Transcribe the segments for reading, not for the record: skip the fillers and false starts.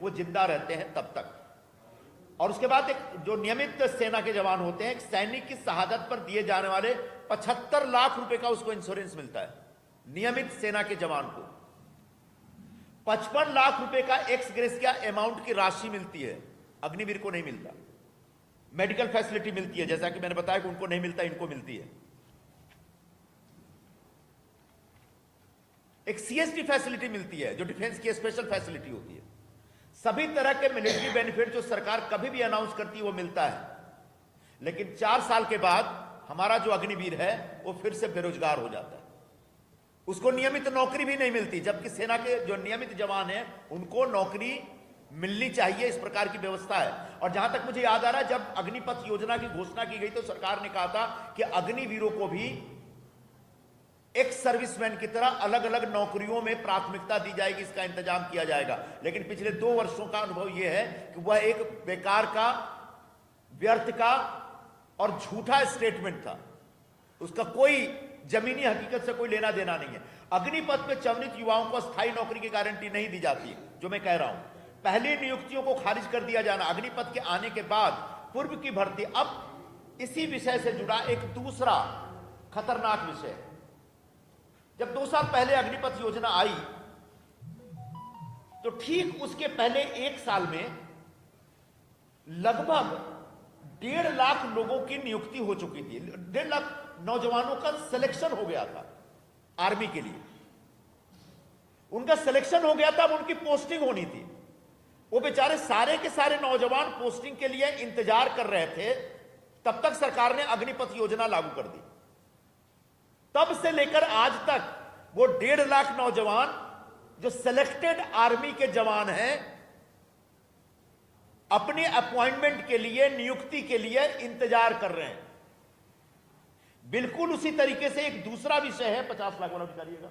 वो जिंदा रहते हैं तब तक। और उसके बाद एक जो नियमित सेना के जवान होते हैं, एक सैनिक की शहादत पर दिए जाने वाले 75 लाख रुपए का उसको इंश्योरेंस मिलता है। नियमित सेना के जवान को 55 लाख रुपए का एक्स ग्रेसिया अमाउंट की राशि मिलती है, अग्निवीर को नहीं मिलता। मेडिकल फैसिलिटी मिलती है, जैसा कि मैंने बताया कि उनको नहीं मिलता, इनको मिलती है। एक सीएसटी फैसिलिटी मिलती है, जो डिफेंस की स्पेशल फैसिलिटी होती है। सभी तरह के मिलिट्री बेनिफिट जो सरकार कभी भी अनाउंस करती है वो मिलता है। लेकिन 4 साल के बाद हमारा जो अग्निवीर है वो फिर से बेरोजगार हो जाता है, उसको नियमित नौकरी भी नहीं मिलती, जबकि सेना के जो नियमित जवान हैं उनको नौकरी मिलनी चाहिए, इस प्रकार की व्यवस्था है। और जहां तक मुझे याद आ रहा है, जब अग्निपथ योजना की घोषणा की गई तो सरकार ने कहा था कि अग्निवीरों को भी एक्स सर्विसमैन की तरह अलग अलग नौकरियों में प्राथमिकता दी जाएगी, इसका इंतजाम किया जाएगा। लेकिन पिछले 2 वर्षों का अनुभव यह है कि वह एक बेकार का, व्यर्थ का और झूठा स्टेटमेंट था, उसका कोई जमीनी हकीकत से कोई लेना देना नहीं है। अग्निपथ पे चयनित युवाओं को स्थायी नौकरी की गारंटी नहीं दी जाती है, जो मैं कह रहा हूं। पहली नियुक्तियों को खारिज कर दिया जाना, अग्निपथ के आने के बाद पूर्व की भर्ती। अब इसी विषय से जुड़ा एक दूसरा खतरनाक विषय, जब 2 साल पहले अग्निपथ योजना आई तो ठीक उसके पहले 1 साल में लगभग 1.5 लाख लोगों की नियुक्ति हो चुकी थी। 1.5 लाख नौजवानों का सिलेक्शन हो गया था आर्मी के लिए, उनका सिलेक्शन हो गया था, अब उनकी पोस्टिंग होनी थी। वो बेचारे सारे के सारे नौजवान पोस्टिंग के लिए इंतजार कर रहे थे, तब तक सरकार ने अग्निपथ योजना लागू कर दी। तब से लेकर आज तक वो 1.5 लाख नौजवान जो सिलेक्टेड आर्मी के जवान हैं, अपने अपॉइंटमेंट के लिए, नियुक्ति के लिए इंतजार कर रहे हैं। बिल्कुल उसी तरीके से एक दूसरा विषय है, 50 लाख वाला निकालिएगा।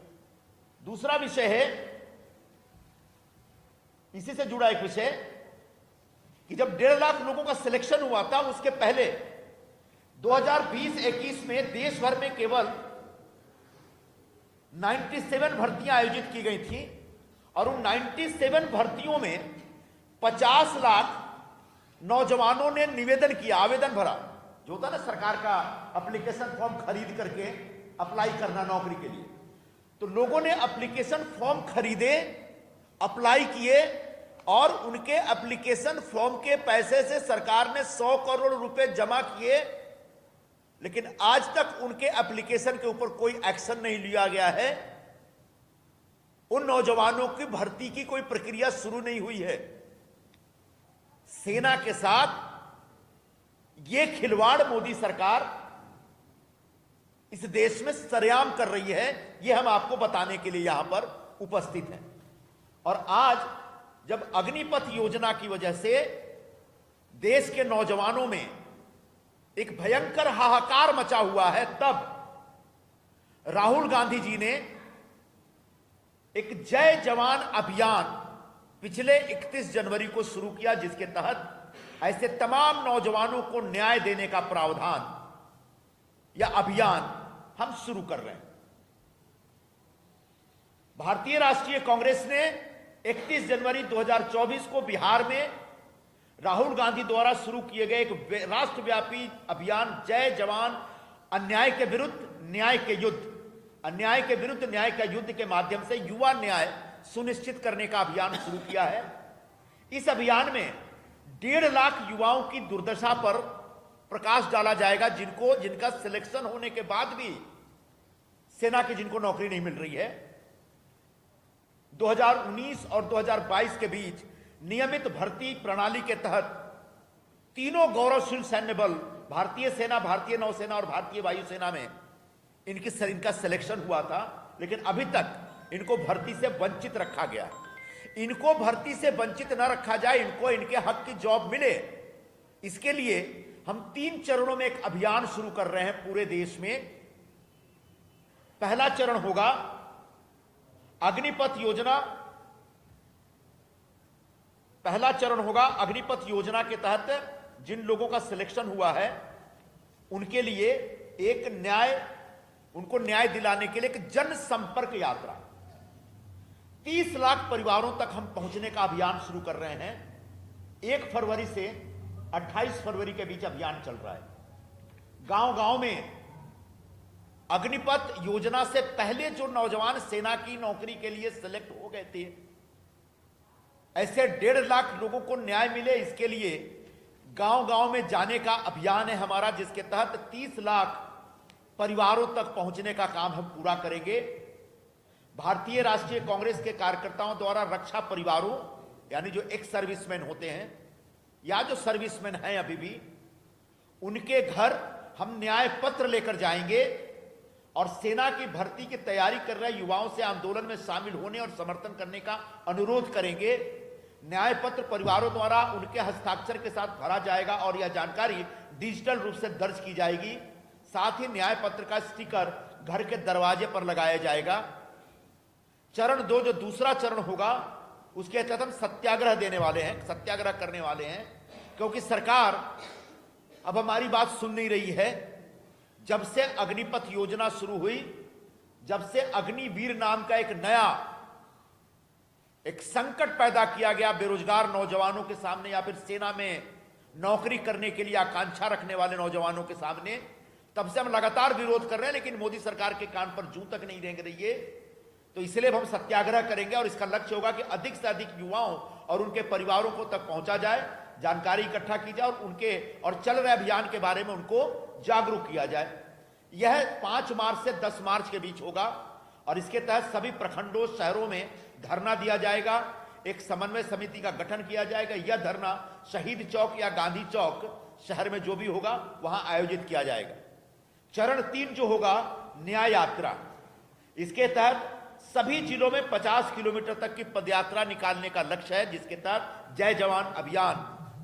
दूसरा विषय है, इसी से जुड़ा एक विषय, कि जब 1.5 लाख लोगों का सिलेक्शन हुआ था, उसके पहले 2020-21 में देश भर में केवल 97 भर्तियां आयोजित की गई थी, और उन 97 भर्तियों में 50 लाख नौजवानों ने निवेदन किया, आवेदन भरा। जो होता ना सरकार का एप्लीकेशन फॉर्म खरीद करके अप्लाई करना नौकरी के लिए, तो लोगों ने एप्लीकेशन फॉर्म खरीदे, अप्लाई किए, और उनके एप्लीकेशन फॉर्म के पैसे से सरकार ने 100 करोड़ रुपए जमा किए। लेकिन आज तक उनके एप्लीकेशन के ऊपर कोई एक्शन नहीं लिया गया है। उन नौजवानों की भर्ती की कोई प्रक्रिया शुरू नहीं हुई है। सेना के साथ यह खिलवाड़ मोदी सरकार इस देश में सरेआम कर रही है, यह हम आपको बताने के लिए यहां पर उपस्थित हैं। और आज जब अग्निपथ योजना की वजह से देश के नौजवानों में एक भयंकर हाहाकार मचा हुआ है, तब राहुल गांधी जी ने एक जय जवान अभियान पिछले 31 जनवरी को शुरू किया, जिसके तहत ऐसे तमाम नौजवानों को न्याय देने का प्रावधान या अभियान हम शुरू कर रहे हैं। भारतीय राष्ट्रीय कांग्रेस ने 31 जनवरी 2024 को बिहार में राहुल गांधी द्वारा शुरू किए गए एक राष्ट्रव्यापी अभियान जय जवान अन्याय के विरुद्ध न्याय के युद्ध, अन्याय के विरुद्ध न्याय का युद्ध के माध्यम से युवा न्याय सुनिश्चित करने का अभियान शुरू किया है। इस अभियान में 1.5 लाख युवाओं की दुर्दशा पर प्रकाश डाला जाएगा, जिनका सिलेक्शन होने के बाद भी सेना की जिनको नौकरी नहीं मिल रही है। 2019 और 2022 के बीच नियमित भर्ती प्रणाली के तहत तीनों गौरवशील सैन्य बल, भारतीय सेना, भारतीय नौसेना और भारतीय वायुसेना में इनका सिलेक्शन हुआ था, लेकिन अभी तक इनको भर्ती से वंचित रखा गया। इनको भर्ती से वंचित न रखा जाए, इनको इनके हक की जॉब मिले, इसके लिए हम 3 चरणों में एक अभियान शुरू कर रहे हैं पूरे देश में। पहला चरण होगा अग्निपथ योजना। पहला चरण होगा अग्निपथ योजना के तहत जिन लोगों का सिलेक्शन हुआ है उनके लिए उनको न्याय दिलाने के लिए एक जनसंपर्क यात्रा। 30 लाख परिवारों तक हम पहुंचने का अभियान शुरू कर रहे हैं। 1 फरवरी से 28 फरवरी के बीच अभियान चल रहा है। गांव गांव में अग्निपथ योजना से पहले जो नौजवान सेना की नौकरी के लिए सिलेक्ट हो गए थे, ऐसे 1.5 लाख लोगों को न्याय मिले, इसके लिए गांव गांव में जाने का अभियान है हमारा, जिसके तहत 30 लाख परिवारों तक पहुंचने का काम हम पूरा करेंगे। भारतीय राष्ट्रीय कांग्रेस के कार्यकर्ताओं द्वारा रक्षा परिवारों, यानी जो एक्स सर्विसमैन होते हैं या जो सर्विसमैन हैं अभी भी, उनके घर हम न्याय पत्र लेकर जाएंगे और सेना की भर्ती की तैयारी कर रहे युवाओं से आंदोलन में शामिल होने और समर्थन करने का अनुरोध करेंगे। न्याय पत्र परिवारों द्वारा उनके हस्ताक्षर के साथ भरा जाएगा और यह जानकारी डिजिटल रूप से दर्ज की जाएगी। साथ ही न्याय पत्र का स्टिकर घर के दरवाजे पर लगाया जाएगा। चरण 2 जो दूसरा चरण होगा, उसके तहत हम सत्याग्रह देने वाले हैं, सत्याग्रह करने वाले हैं, क्योंकि सरकार अब हमारी बात सुन नहीं रही है। जब से अग्निपथ योजना शुरू हुई, जब से अग्निवीर नाम का एक संकट पैदा किया गया बेरोजगार नौजवानों के सामने या फिर सेना में नौकरी करने के लिए आकांक्षा रखने वाले नौजवानों के सामने, तब से हम लगातार विरोध कर रहे हैं, लेकिन मोदी सरकार के कान पर जूं तक नहीं रेंग रही है। तो इसलिए हम सत्याग्रह करेंगे और इसका लक्ष्य होगा कि अधिक से अधिक युवाओं और उनके परिवारों को तक पहुंचा जाए, जानकारी इकट्ठा की जाए और चल रहे अभियान के बारे में उनको जागरूक किया जाए। यह 5 मार्च से 10 मार्च के बीच होगा और इसके तहत सभी प्रखंडों, शहरों में धरना दिया जाएगा। एक समन्वय समिति का गठन किया जाएगा। यह धरना शहीद चौक या गांधी चौक, शहर में जो भी होगा वहां आयोजित किया जाएगा। चरण 3 जो होगा, न्याय यात्रा, इसके तहत सभी जिलों में 50 किलोमीटर तक की पदयात्रा निकालने का लक्ष्य है, जिसके तहत जय जवान अभियान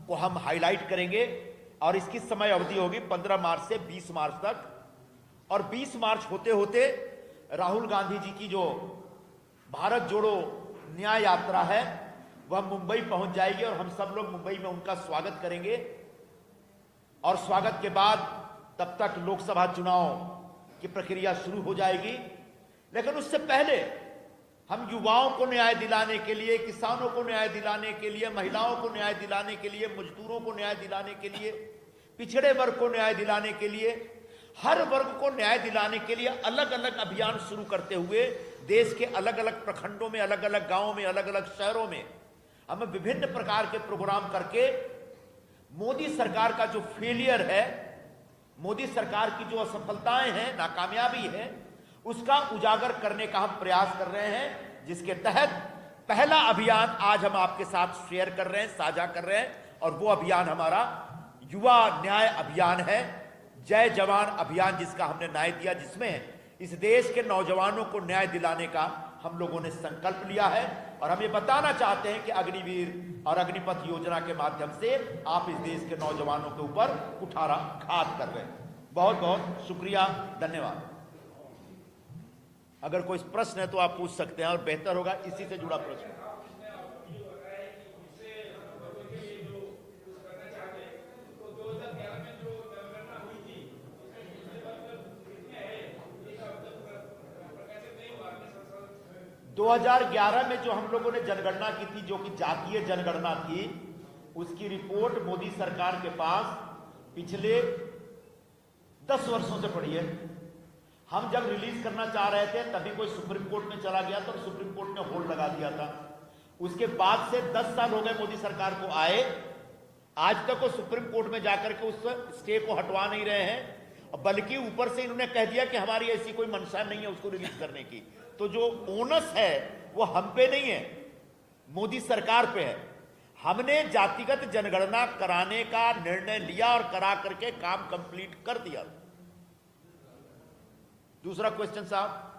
को हम हाईलाइट करेंगे और इसकी समय अवधि होगी 15 मार्च से 20 मार्च तक। और 20 मार्च होते होते राहुल गांधी जी की जो भारत जोड़ो न्याय यात्रा है वह मुंबई पहुंच जाएगी और हम सब लोग मुंबई में उनका स्वागत करेंगे। और स्वागत के बाद तब तक लोकसभा चुनाव की प्रक्रिया शुरू हो जाएगी। लेकिन उससे पहले हम युवाओं को न्याय दिलाने के लिए, किसानों को न्याय दिलाने के लिए, महिलाओं को न्याय दिलाने के लिए, मजदूरों को न्याय दिलाने के लिए, पिछड़े वर्ग को न्याय दिलाने के लिए, हर वर्ग को न्याय दिलाने के लिए अलग अलग अभियान शुरू करते हुए देश के अलग अलग प्रखंडों में, अलग अलग गांवों में, अलग अलग शहरों में हम विभिन्न प्रकार के प्रोग्राम करके मोदी सरकार का जो फेलियर है, मोदी सरकार की जो असफलताएं हैं, नाकामयाबी है, उसका उजागर करने का हम प्रयास कर रहे हैं। जिसके तहत पहला अभियान आज हम आपके साथ शेयर कर रहे हैं, साझा कर रहे हैं, और वो अभियान हमारा युवा न्याय अभियान है, जय जवान अभियान, जिसका हमने न्याय दिया, जिसमें इस देश के नौजवानों को न्याय दिलाने का हम लोगों ने संकल्प लिया है। और हम ये बताना चाहते हैं कि अग्निवीर और अग्निपथ योजना के माध्यम से आप इस देश के नौजवानों के ऊपर कुठाराघात कर रहे हैं। बहुत बहुत शुक्रिया, धन्यवाद। अगर कोई प्रश्न है तो आप पूछ सकते हैं और बेहतर होगा इसी से जुड़ा प्रश्न। 2011 में जो हम लोगों ने जनगणना की थी, जो कि जातीय जनगणना थी, उसकी रिपोर्ट मोदी सरकार के पास पिछले 10 वर्षों से पड़ी है। हम जब रिलीज करना चाह रहे थे तभी कोई सुप्रीम कोर्ट में चला गया तो सुप्रीम कोर्ट ने होल्ड लगा दिया था। उसके बाद से 10 साल हो गए मोदी सरकार को आए, आज तक वो सुप्रीम कोर्ट में जाकर के उस स्टे को हटवा नहीं रहे हैं, बल्कि ऊपर से इन्होंने कह दिया कि हमारी ऐसी कोई मंशा नहीं है उसको रिलीज करने की। तो जो ओनस है वो हम पे नहीं है, मोदी सरकार पे है। हमने जातिगत जनगणना कराने का निर्णय लिया और करा करके काम कंप्लीट कर दिया। दूसरा क्वेश्चन साहब।